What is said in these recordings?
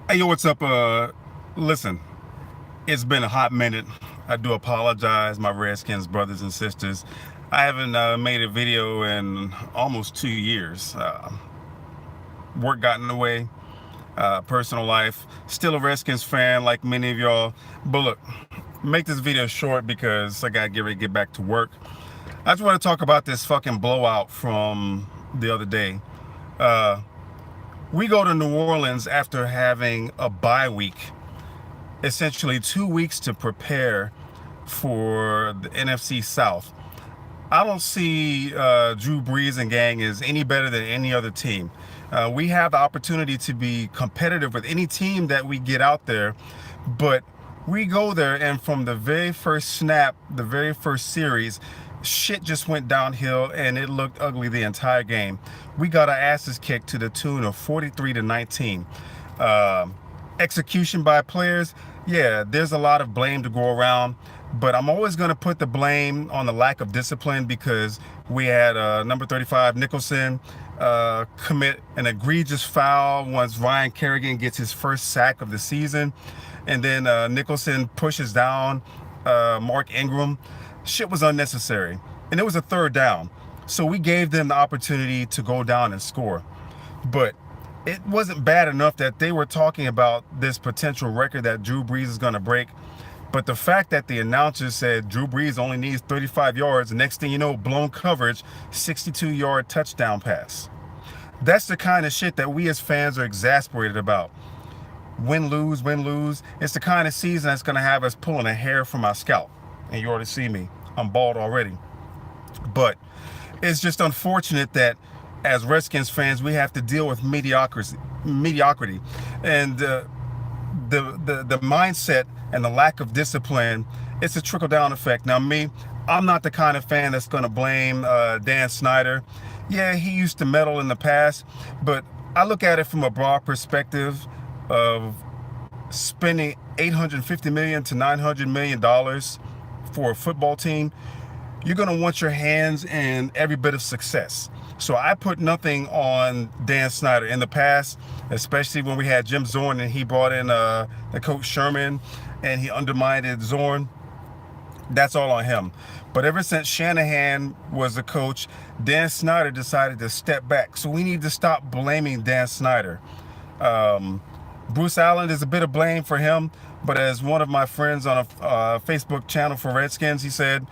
Hey, yo, what's up? Listen, it's been a hot minute. I do apologize, my Redskins brothers and sisters. I haven't made a video in almost 2 years. Work got in the way, personal life. Still a Redskins fan, like many of y'all. But look, make this video short because I gotta get ready to get back to work. I just want to talk about this fucking blowout from the other day. Uh, we go to New Orleans after having a bye week, essentially 2 weeks to prepare for the NFC South. I don't see Drew Brees and gang as any better than any other team. We have the opportunity to be competitive with any team that we get out there, but we go there and from the very first snap, the very first series, shit just went downhill and it looked ugly the entire game. We got our asses kicked to the tune of 43-19. Uh, Execution by players, yeah, there's a lot of blame to go around, but I'm always going to put the blame on the lack of discipline because we had number 35 Nicholson commit an egregious foul once Ryan Kerrigan gets his first sack of the season, and then Nicholson pushes down Mark Ingram. Shit was unnecessary, and it was a third down, so we gave them the opportunity to go down and score. But it wasn't bad enough that they were talking about this potential record that Drew Brees is going to break. But the fact that the announcer said Drew Brees only needs 35 yards, the next thing you know, blown coverage, 62-yard touchdown pass. That's the kind of shit that we as fans are exasperated about. Win, lose, win, lose. It's the kind of season that's going to have us pulling a hair from our scalp. And you already see me. I'm bald already. But it's just unfortunate that as Redskins fans, we have to deal with mediocrity, and the mindset and the lack of discipline. It's a trickle down effect. Now, I'm not the kind of fan that's going to blame Dan Snyder. Yeah, he used to meddle in the past, but I look at it from a broad perspective of spending $850 million to $900 million for a football team. You're going to want your hands in every bit of success. So I put nothing on Dan Snyder in the past, especially when we had Jim Zorn and he brought in the coach Sherman and he undermined Zorn. That's all on him. But ever since Shanahan was the coach, Dan Snyder decided to step back. So we need to stop blaming Dan Snyder. Bruce Allen is a bit of blame for him, but as one of my friends on a Facebook channel for Redskins, he said,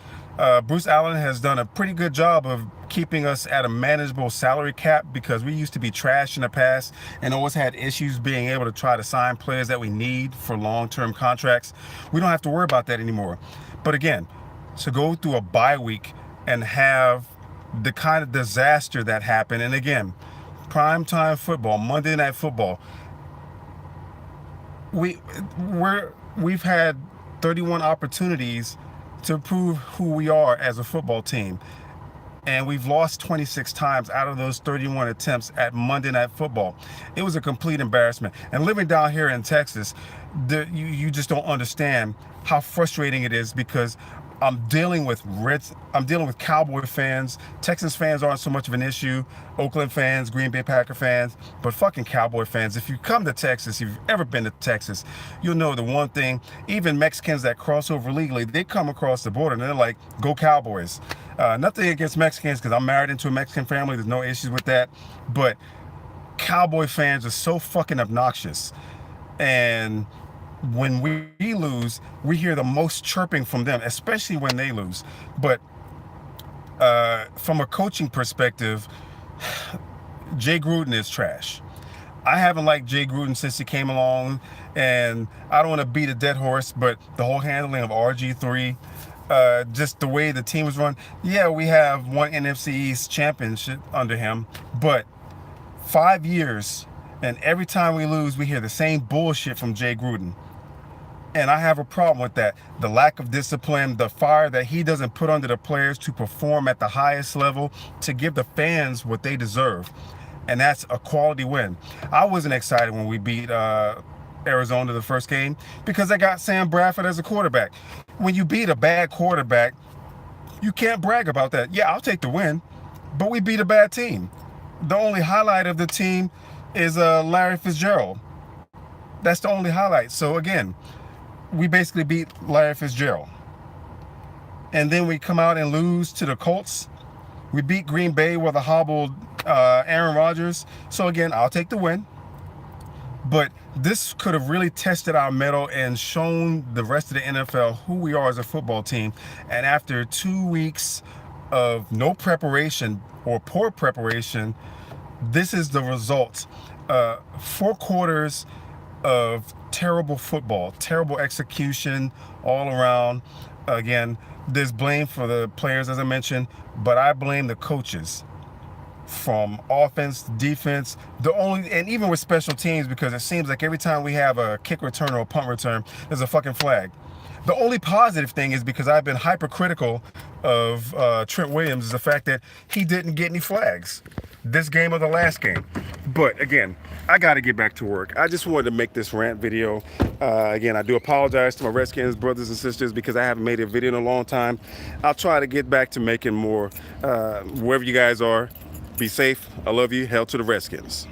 Bruce Allen has done a pretty good job of keeping us at a manageable salary cap because we used to be trash in the past and always had issues being able to try to sign players that we need for long-term contracts. We don't have to worry about that anymore. But again, to go through a bye week and have the kind of disaster that happened, and again, primetime football, Monday Night Football, we've had 31 opportunities to prove who we are as a football team. And we've lost 26 times out of those 31 attempts at Monday Night Football. It was a complete embarrassment. And living down here in Texas, you just don't understand how frustrating it is because I'm dealing with Cowboy fans. Texans fans aren't so much of an issue. Oakland fans, Green Bay Packer fans, but fucking Cowboy fans. If you come to Texas, if you've ever been to Texas, you'll know the one thing. Even Mexicans that cross over legally, they come across the border and they're like, "Go Cowboys." Nothing against Mexicans because I'm married into a Mexican family. There's no issues with that. But Cowboy fans are so fucking obnoxious, and when we lose, we hear the most chirping from them, especially when they lose. But from a coaching perspective, Jay Gruden is trash. I haven't liked Jay Gruden since he came along, and I don't want to beat a dead horse, but the whole handling of RG3, just the way the team was run. Yeah, we have one NFC East championship under him, but 5 years, and every time we lose, we hear the same bullshit from Jay Gruden. And I have a problem with that. The lack of discipline, the fire that he doesn't put under the players to perform at the highest level, to give the fans what they deserve. And that's a quality win. I wasn't excited when we beat Arizona the first game because I got Sam Bradford as a quarterback. When you beat a bad quarterback, you can't brag about that. Yeah, I'll take the win, but we beat a bad team. The only highlight of the team is Larry Fitzgerald. That's the only highlight. So again, we basically beat Larry Fitzgerald. And then we come out and lose to the Colts. We beat Green Bay with a hobbled Aaron Rodgers. So again, I'll take the win. But this could have really tested our mettle and shown the rest of the NFL who we are as a football team. And after 2 weeks of no preparation or poor preparation, this is the result. 4 quarters of terrible football, terrible execution all around. Again, there's blame for the players, as I mentioned, but I blame the coaches. From offense, defense, and even with special teams, because it seems like every time we have a kick return or a punt return, there's a fucking flag. The only positive thing is, because I've been hypercritical of Trent Williams, is the fact that he didn't get any flags this game or the last game. But again, I got to get back to work. I just wanted to make this rant video. Again, I do apologize to my Redskins brothers and sisters because I haven't made a video in a long time. I'll try to get back to making more. Wherever you guys are, be safe. I love you. Hail to the Redskins.